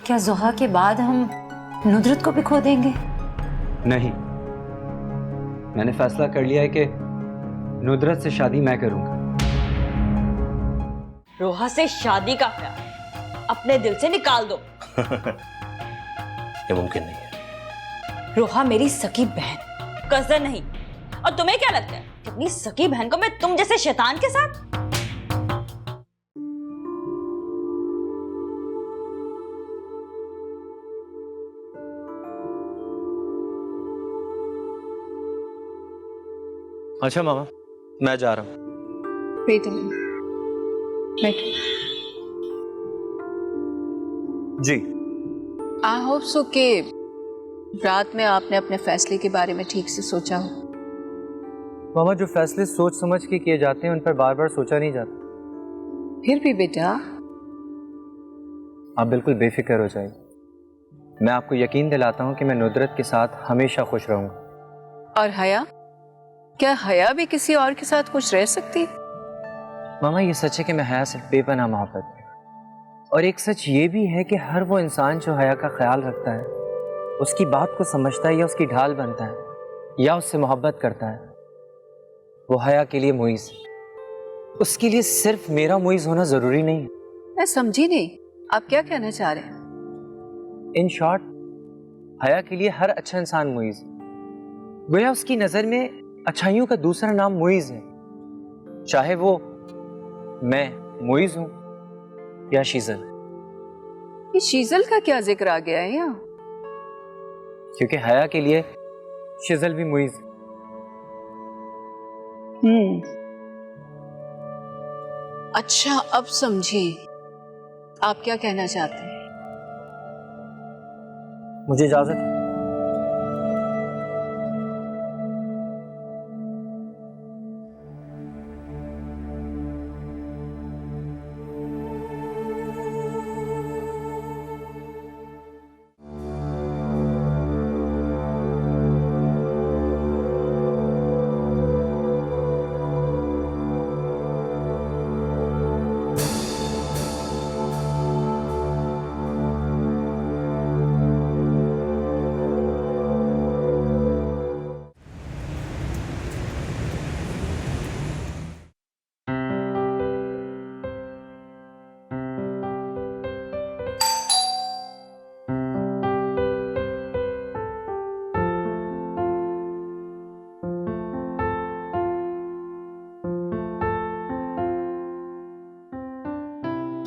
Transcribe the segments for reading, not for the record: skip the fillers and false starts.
क्या ज़ोहा के बाद हम नुदरत को भी खो देंगे? नहीं, मैंने फैसला कर लिया है कि नुदरत से शादी मैं करूंगा। रोहा से शादी का ख्याल अपने दिल से निकाल दो। ये मुमकिन नहीं है। रोहा मेरी सगी बहन, कजन नहीं। और तुम्हें क्या लगता है कि अपनी सगी बहन को मैं तुम जैसे शैतान के साथ? अच्छा मामा, मैं जा रहा हूँ। बेटा बैठो। जी। आई होप सो कि रात में आपने अपने फैसले के बारे में ठीक से सोचा हो। मामा, जो फैसले सोच समझ के किए जाते हैं उन पर बार बार सोचा नहीं जाता। फिर भी बेटा, आप बिल्कुल बेफिक्र हो जाइए। मैं आपको यकीन दिलाता हूँ कि मैं नुदरत के साथ हमेशा खुश रहूंगा। और हया, क्या हया भी किसी और के साथ खुश रह सकती? मामा, ये सच है कि मैं हया से बेपनाह मोहब्बत है, और एक सच ये भी है कि हर वो इंसान जो हया का ख्याल रखता है, उसकी बात को समझता है या उसकी ढाल बनता है या उससे मोहब्बत करता है, वो हया के लिए मुईज़ है। उसके लिए सिर्फ मेरा मुईज़ होना जरूरी नहीं है। मैं समझी नहीं, आप क्या कहना चाह रहे हैं? इन शॉर्ट, हया के लिए हर अच्छा इंसान मुईज़ है। गोया उसकी नजर में अच्छाइयों का दूसरा नाम मुईज़ है, चाहे वो मैं मुईज़ हूं या शीजल। ये शीजल का क्या जिक्र आ गया है यहाँ? क्योंकि हया के लिए शिजल भी मुईज़ है। अच्छा, अब समझी आप क्या कहना चाहते हैं। मुझे इजाजत है।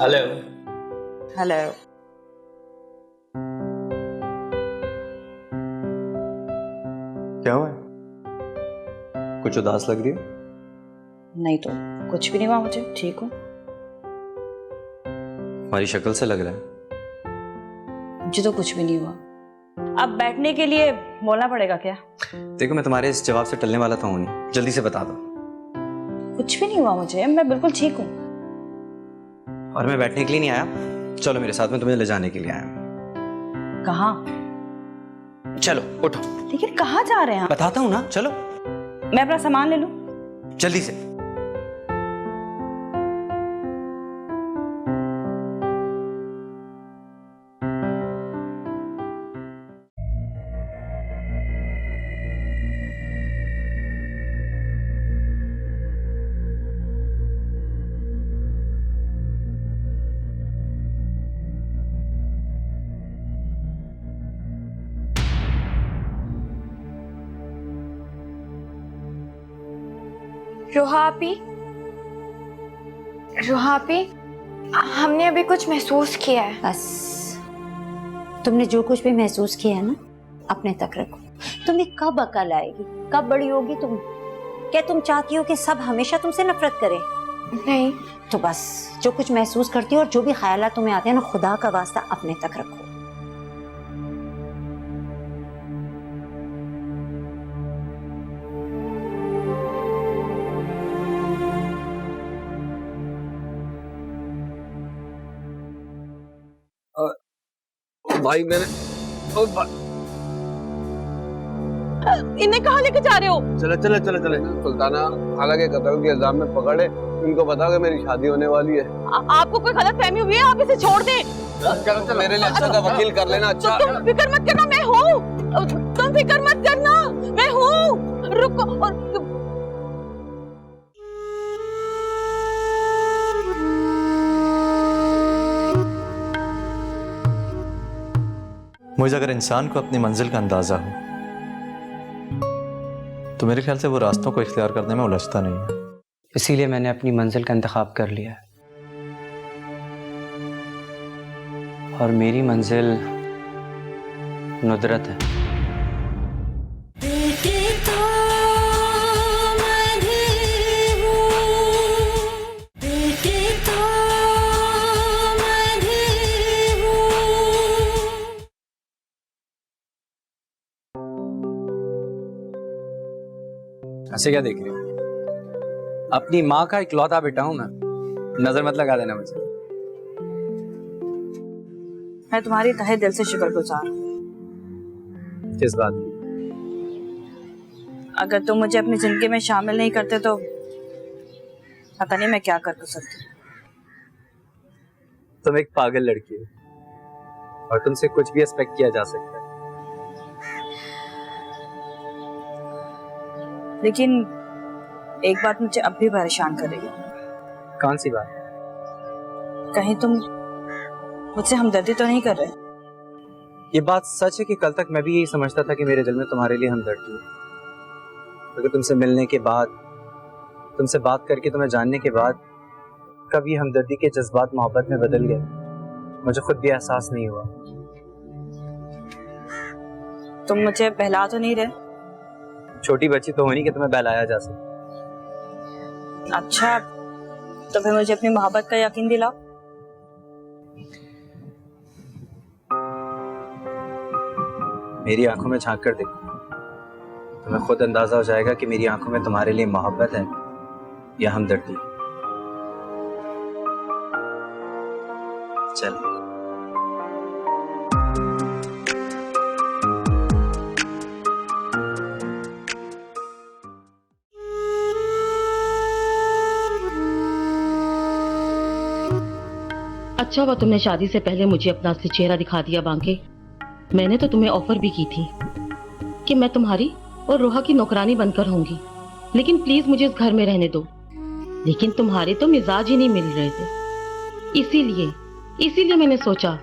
हेलो। हेलो। क्या हुआ? कुछ उदास लग रही हो? नहीं तो कुछ भी नहीं हुआ, मुझे ठीक हूँ। हमारी शक्ल से लग रहा है। मुझे तो कुछ भी नहीं हुआ। अब बैठने के लिए बोलना पड़ेगा क्या? देखो, मैं तुम्हारे इस जवाब से टलने वाला तो हूं नहीं, जल्दी से बता दो। कुछ भी नहीं हुआ मुझे, मैं बिल्कुल ठीक हूँ। और मैं बैठने के लिए नहीं आया, चलो मेरे साथ में तुम्हें ले जाने के लिए आया हूं। कहाँ? चलो उठो। लेकिन कहाँ जा रहे हैं आप? बताता हूँ ना, चलो। मैं अपना सामान ले लूं? जल्दी से। रोहा आपी, हमने अभी कुछ महसूस किया है। बस, तुमने जो कुछ भी महसूस किया है ना, अपने तक रखो। तुम्हें कब अकल आएगी, कब बड़ी होगी तुम? क्या तुम चाहती हो कि सब हमेशा तुमसे नफरत करें? नहीं। तो बस, जो कुछ महसूस करती हो और जो भी ख्यालात तुम्हें आते हैं ना, खुदा का वास्ता अपने तक रखो। भाई मैंने इन्हें कहाँ लेके जा रहे हो? चले चले चले चले सुल्ताना खाला के कत्ल के इल्जाम में पकड़े, इनको बता के मेरी शादी होने वाली है। आपको कोई गलत फहमी हुई है? आप इसे छोड़ दें। मेरे लिए अच्छा सा वकील कर लेना। अच्छा तुम फिक्र मत करना, मैं हूँ। तुम फिक्र मत करना, मैं हूँ। रुको। और मुझे अगर इंसान को अपनी मंजिल का अंदाजा हो तो मेरे ख्याल से वो रास्तों को इख्तियार करने में उलझता नहीं है। इसीलिए मैंने अपनी मंजिल का इंतखाब कर लिया है और मेरी मंजिल नुदरत है। ऐसे क्या देख रहे हो? अपनी माँ का इकलौता बेटा हूं मैं, नजर मत लगा देना मुझे। मैं तुम्हारी तहे दिल से शुक्रगुजार हूँ। किस बात की? अगर तुम मुझे अपनी जिंदगी में शामिल नहीं करते तो पता नहीं मैं क्या कर सकती। तुम एक पागल लड़की हो और तुमसे कुछ भी एक्सपेक्ट किया जा सकता है। लेकिन एक बात मुझे अब भी परेशान करेगी। कौन सी बात? कहीं तुम मुझसे हमदर्दी तो नहीं कर रहे? ये बात सच है कि कल तक मैं भी यही समझता था कि मेरे दिल में तुम्हारे लिए हमदर्दी है, लेकिन तुमसे मिलने के बाद, तुमसे बात करके, तुम्हें जानने के बाद कब ये हमदर्दी के जज्बात मोहब्बत में बदल गए मुझे खुद भी एहसास नहीं हुआ। तुम मुझे बहला तो नहीं रहे? छोटी बच्ची तो होनी कि तुम्हें बहलाया जा सके। अच्छा, तो फिर मुझे अपनी मोहब्बत का यकीन दिलाओ। मेरी आंखों में झांक कर देखो, तुम्हें खुद अंदाजा हो जाएगा कि मेरी आंखों में तुम्हारे लिए मोहब्बत है या हमदर्दी। चल। अच्छा हुआ तुमने शादी से पहले मुझे अपना असली चेहरा दिखा दिया बांके। मैंने तो तुम्हें ऑफर भी की थी कि मैं तुम्हारी और रोहा की नौकरानी बनकर होंगी, लेकिन प्लीज मुझे इस घर में रहने दो। लेकिन तुम्हारे तो मिजाज ही नहीं मिल रहे थे, इसीलिए मैंने सोचा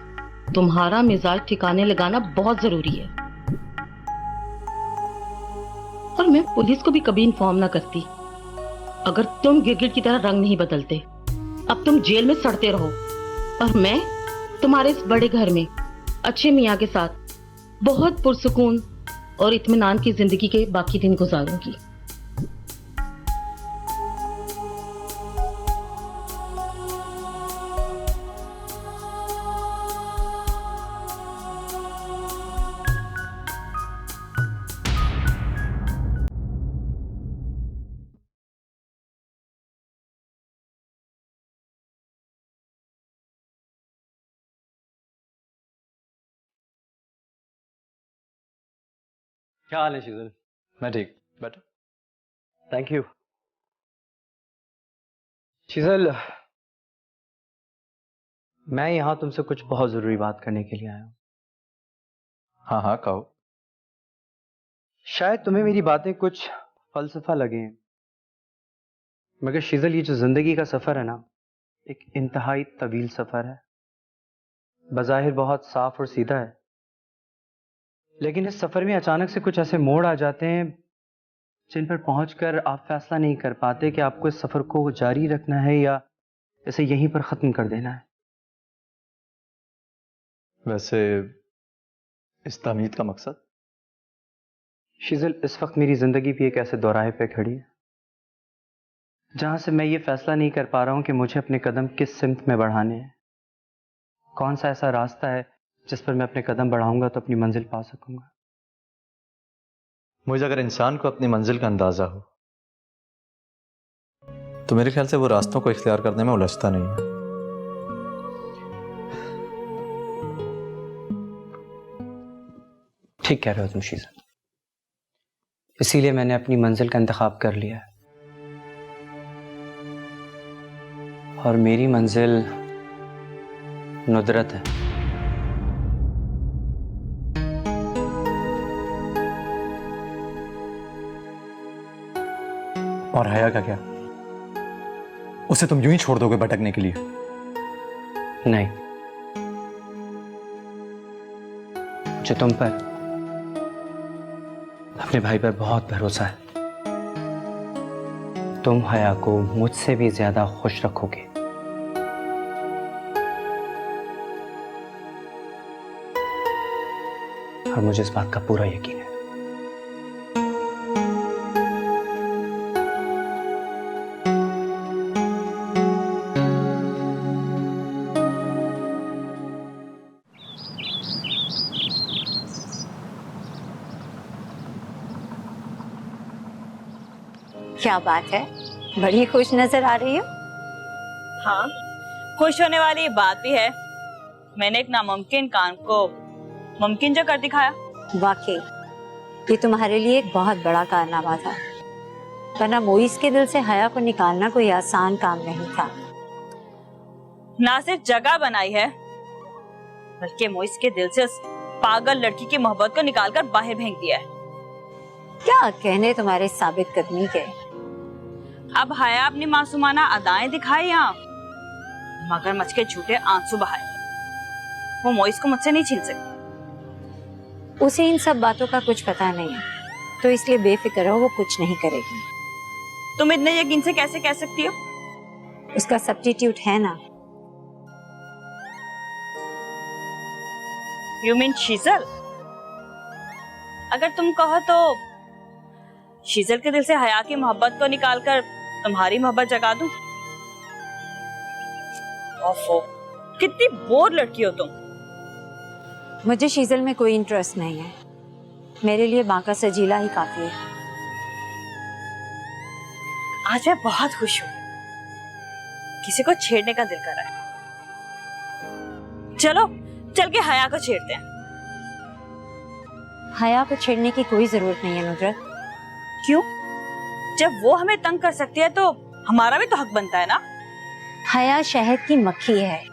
तुम्हारा मिजाज ठिकाने लगाना बहुत जरूरी है। और मैं पुलिस को भी कभी इन्फॉर्म ना करती अगर तुम गिरगिट की तरह रंग नहीं बदलते। अब तुम जेल में सड़ते रहो और मैं तुम्हारे इस बड़े घर में अच्छे मियाँ के साथ बहुत पुरसुकून और इत्मीनान की जिंदगी के बाकी दिन गुजारूंगी। क्या हाल है शीतल? मैं ठीक, बैठो। Thank you. शीतल, मैं यहाँ तुमसे कुछ बहुत जरूरी बात करने के लिए आया हूँ। हाँ हाँ कहो। शायद तुम्हें मेरी बातें कुछ फलसफा लगे, मगर शीतल, ये जो जिंदगी का सफर है ना, एक इंतहाई तवील सफर है। बज़ाहिर बहुत साफ और सीधा है, लेकिन इस सफर में अचानक से कुछ ऐसे मोड़ आ जाते हैं जिन पर पहुंचकर आप फैसला नहीं कर पाते कि आपको इस सफर को जारी रखना है या इसे यहीं पर खत्म कर देना है। वैसे इस तामीद का मकसद? शीतल, इस वक्त मेरी जिंदगी भी एक ऐसे दौराहे पे खड़ी है जहां से मैं ये फैसला नहीं कर पा रहा हूं कि मुझे अपने कदम किस सिमत में बढ़ाने हैं। कौन सा ऐसा रास्ता है जिस पर मैं अपने कदम बढ़ाऊंगा तो अपनी मंजिल पा सकूंगा। मुझे अगर इंसान को अपनी मंजिल का अंदाजा हो तो मेरे ख्याल से वो रास्तों को इख्तियार करने में उलझता नहीं है। ठीक कह रहे हो तुम शीतल, इसीलिए मैंने अपनी मंजिल का इंतखाब कर लिया है और मेरी मंजिल नुदरत है। और हया का क्या? उसे तुम यूं ही छोड़ दोगे भटकने के लिए? नहीं, मुझे तुम पर, अपने भाई पर बहुत भरोसा है। तुम हया को मुझसे भी ज्यादा खुश रखोगे। और मुझे इस बात का पूरा यकीन है। क्या बात है, बड़ी खुश नजर आ रही हो। हाँ, खुश होने वाली बात भी है। मैंने एक नामुमकिन काम को मुमकिन जो कर दिखाया। वाकई ये तुम्हारे लिए एक बहुत बड़ा कारनामा था, वरना मोइस के दिल से हया को निकालना कोई आसान काम नहीं था। ना सिर्फ जगह बनाई है, बल्कि मोइस के दिल से उस पागल लड़की की मोहब्बत को निकालकर बाहर फेंक दिया है। क्या कहने तुम्हारे साबित कदमी के। अब हया अपनी मासूमाना अदाएं दिखाए या मगरमच्छ के झूठे आंसू बहाए, वो मोइस को मुझसे नहीं छीन सकती। उसे इन सब बातों का कुछ पता नहीं है, तो इसलिए बेफिक्र हो, वो कुछ नहीं करेगी। तुम इतने यकीन से कैसे कह सकती हो? उसका सब्स्टिट्यूट है ना। You mean शीजल? अगर तुम कहो तो शीजल के दिल से हया की मोहब्बत को निकालकर तुम्हारी मोहब्बत जगा दूं। ओफो, कितनी बोर लड़की हो तुम। मुझे शीजल में कोई इंटरेस्ट नहीं है, मेरे लिए बांका सजीला ही काफी है। आज मैं बहुत खुश हूँ, किसी को छेड़ने का दिल कर रहा है। चलो चल के हया को छेड़ते हैं। हया को छेड़ने की कोई जरूरत नहीं है नुसरत। क्यों? जब वो हमें तंग कर सकती है तो हमारा भी तो हक बनता है ना। हया शहद की मक्खी है,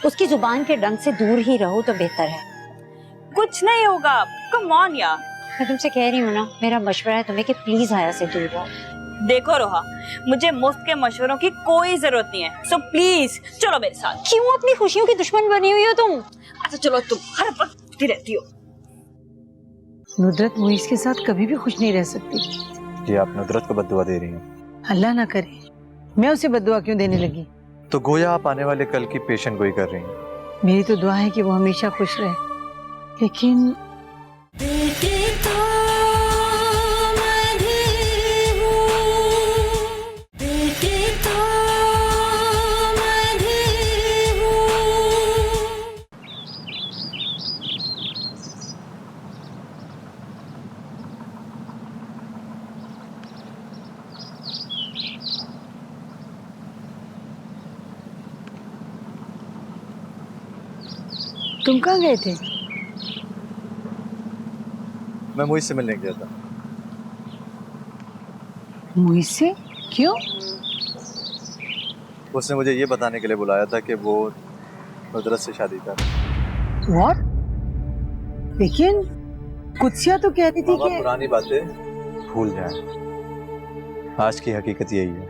उसकी जुबान के डंक से दूर ही रहो तो बेहतर है। कुछ नहीं होगा, कम ऑन यार। मैं तुमसे कह रही हूँ ना, मेरा मशवरा है तुम्हें कि प्लीज हया से दूर रहो। देखो रोहा, मुझे मुफ्त के मशवरों की कोई जरूरत नहीं है, सो प्लीज चलो मेरे साथ। क्यों अपनी खुशियों की दुश्मन बनी हुई हो तुम? अच्छा चलो, तुम हर वक्त उठती रहती हो। नुदरत मोइस के साथ कभी भी खुश नहीं रह सकती। जी आप नुदरत को बद्दुआ दे रही हैं। अल्लाह ना करे, मैं उसे बद्दुआ क्यों देने लगी? तो गोया आप आने वाले कल की पेशेंट गोई कर रही हैं। मेरी तो दुआ है कि वो हमेशा खुश रहे, लेकिन तुम कहाँ गए थे? मैं मोइस से मिलने गया था। मोइस से? क्यों? उसने मुझे ये बताने के लिए बुलाया था कि वो नुदरत से शादी कर। What? लेकिन कुत्सिया तो कहती थी कि पुरानी बातें भूल जाएं। आज की हकीकत यही है।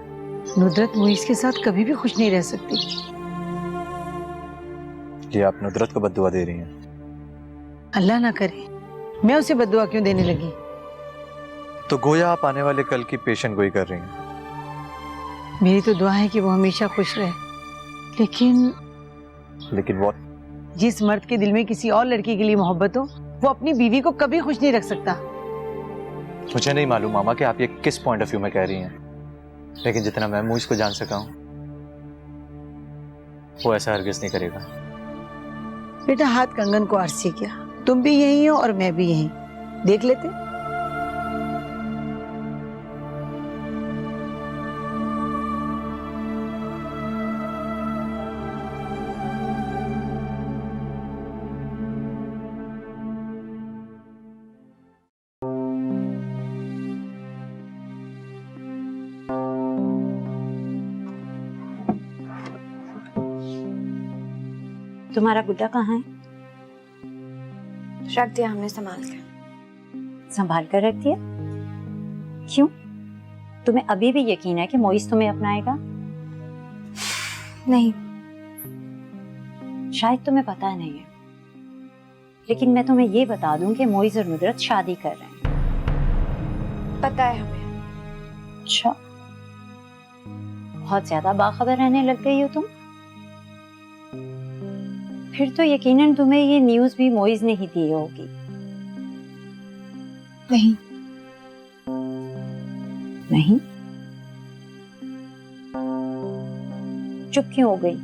नुदरत मोइस के साथ कभी भी खुश नहीं रह सकती। कि आप नुदरत को बद्दुआ दे रही हैं। अल्लाह ना करे, मैं उसे बद्दुआ क्यों देने लगी? तो गोया आप आने वाले कल की पेशेंट गोई कर रही हैं। मेरी तो दुआ है कि वो हमेशा खुश रहे, लेकिन वो जिस मर्द के दिल में किसी और लड़की के लिए मोहब्बत हो, वो अपनी बीवी को कभी खुश नहीं रख सकता। मुझे नहीं मालूम मामा कि आप ये किस पॉइंट ऑफ व्यू में कह रही हैं, लेकिन जितना मैं मोइस को जान सका हूं, वो ऐसा हरगिज नहीं करेगा। बेटा, हाथ कंगन को आरसी किया, तुम भी यही हो और मैं भी यही, देख लेते। तुम्हारा गुड्डा कहाँ है? रख दिया हमने संभाल के। संभाल कर रख दिया? क्यों? तुम्हें अभी भी यकीन है कि मोइस तुम्हें अपनाएगा? नहीं। शायद तुम्हें पता नहीं है, लेकिन मैं तुम्हें ये बता दूं कि मोइस और नुदरत शादी कर रहे हैं। पता है हमें। अच्छा, बहुत ज्यादा बाखबर रहने लग गई हो तुम। फिर तो यकीनन तुम्हें ये न्यूज़ भी मोइस ने ही दी होगी। नहीं। नहीं? चुप क्यों हो गई?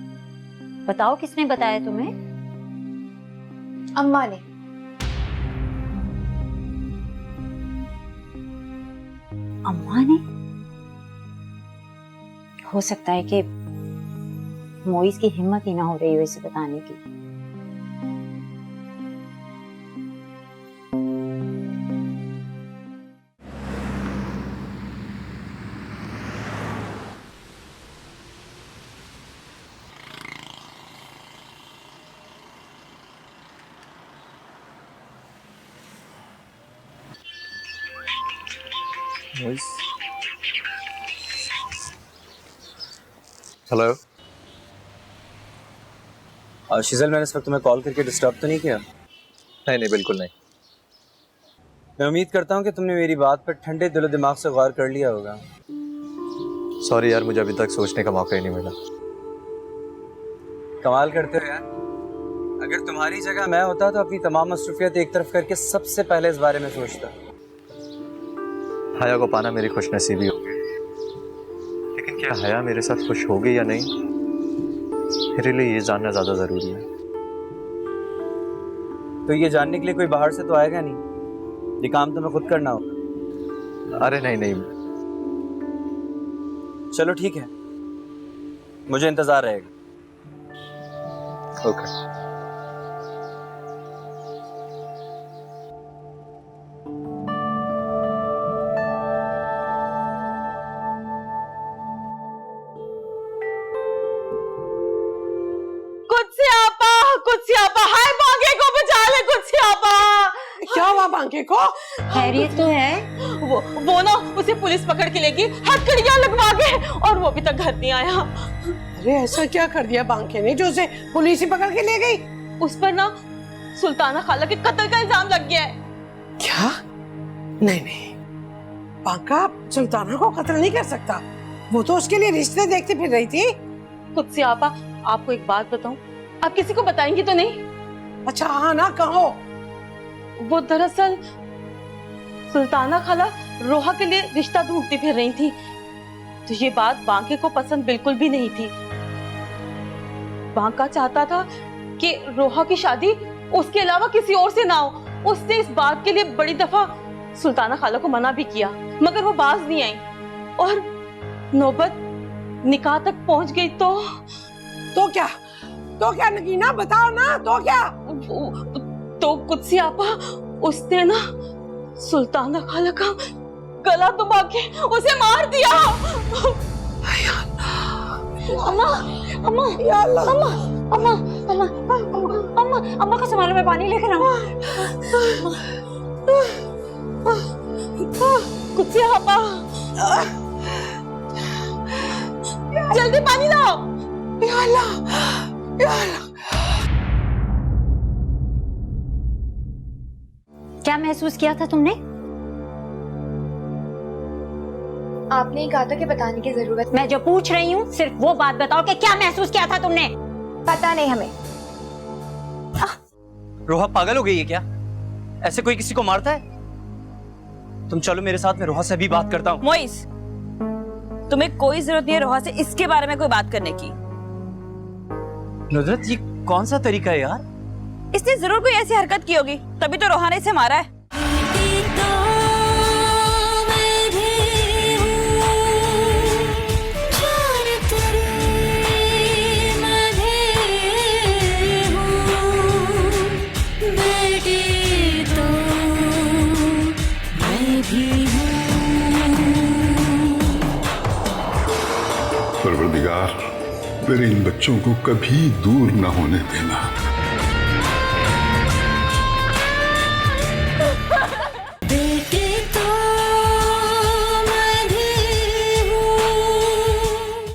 बताओ, किसने बताया तुम्हें? अम्मा ने। अम्मा ने? हो सकता है कि मोइस की हिम्मत ही ना हो रही हो इसे बताने की। हेलो। शिजल, मैंने इस वक्त तुम्हें कॉल करके डिस्टर्ब तो नहीं किया? नहीं नहीं, बिल्कुल नहीं। मैं उम्मीद करता हूँ कि तुमने मेरी बात पर ठंडे दिलो दिमाग से गौर कर लिया होगा। सॉरी यार, मुझे अभी तक सोचने का मौका ही नहीं मिला। कमाल करते हो यार। अगर तुम्हारी जगह मैं होता तो अपनी तमाम मसरूफियत एक तरफ करके सबसे पहले इस बारे में सोचता। हया को पाना मेरी खुशनसीबी होगी, लेकिन क्या हया मेरे साथ खुश होगी या नहीं, मेरे लिए ये जानना ज्यादा जरूरी है। तो ये जानने के लिए कोई बाहर से तो आएगा नहीं, ये काम तुम्हें खुद करना होगा। अरे नहीं नहीं, चलो ठीक है, मुझे इंतजार रहेगा। ओके। हाय, बांके को बचा ले कुत्सियापा। क्या हुआ बांके को? खैरियत तो है? वो ना उसे पुलिस पकड़ के लेगी हथकड़ियां लगवा के, और वो अभी तक घर नहीं आया। अरे ऐसा क्या कर दिया बांके ने जो उसे पुलिस ही पकड़ के ले गई? उस पर ना सुल्ताना खाला के कत्ल का इल्जाम लग गया है। क्या? नहीं नहीं, बांका सुल्ताना को कत्ल नहीं कर सकता। वो तो उसके लिए रिश्ते देखते फिर रही थी। कुत्सियापा, आपको एक बात बताऊं, आप किसी को बताएंगी तो नहीं? अच्छा हाँ ना, कहो। वो दरअसल सुल्ताना खाला रोहा के लिए रिश्ता ढूंढती फिर रही थी, तो ये बात बांके को पसंद बिल्कुल भी नहीं थी। बांका चाहता था कि रोहा की शादी उसके अलावा किसी और से ना हो। उसने इस बात के लिए बड़ी दफा सुल्ताना खाला को मना भी किया, मगर वो बाज नहीं आई और नौबत निकाह तक पहुंच गई। तो क्या? तो क्या नगीना, बताओ ना, तो क्या? तो कुत्सियापा, उसने ना सुल्ताना खाला का गला दबा के उसे मार दिया। अम्मा, अम्मा, या अल्लाह, अम्मा, अम्मा, अम्मा, अम्मा, अम्मा, अम्मा का संभालो, मैं पानी लेकर आऊं। कुत्सियापा, जल्दी पानी लाओ। या अल्लाह, या अल्लाह। क्या महसूस किया था तुमने? आपने ही कहा था कि बताने की जरूरत। मैं जो पूछ रही हूँ सिर्फ वो बात बताओ कि क्या महसूस किया था तुमने? पता नहीं हमें। रोहा पागल हो गई है क्या? ऐसे कोई किसी को मारता है? तुम चलो मेरे साथ, मैं रोहा से भी बात करता हूँ। मोइस, तुम्हें कोई जरूरत नहीं है रोहा से इसके बारे में कोई बात करने की। नुदरत, ये कौन सा तरीका है यार? इसने जरूर कोई ऐसी हरकत की होगी, तभी तो रोहा ने इसे मारा है। परवरदिगार, मेरे इन बच्चों को कभी दूर न होने देना।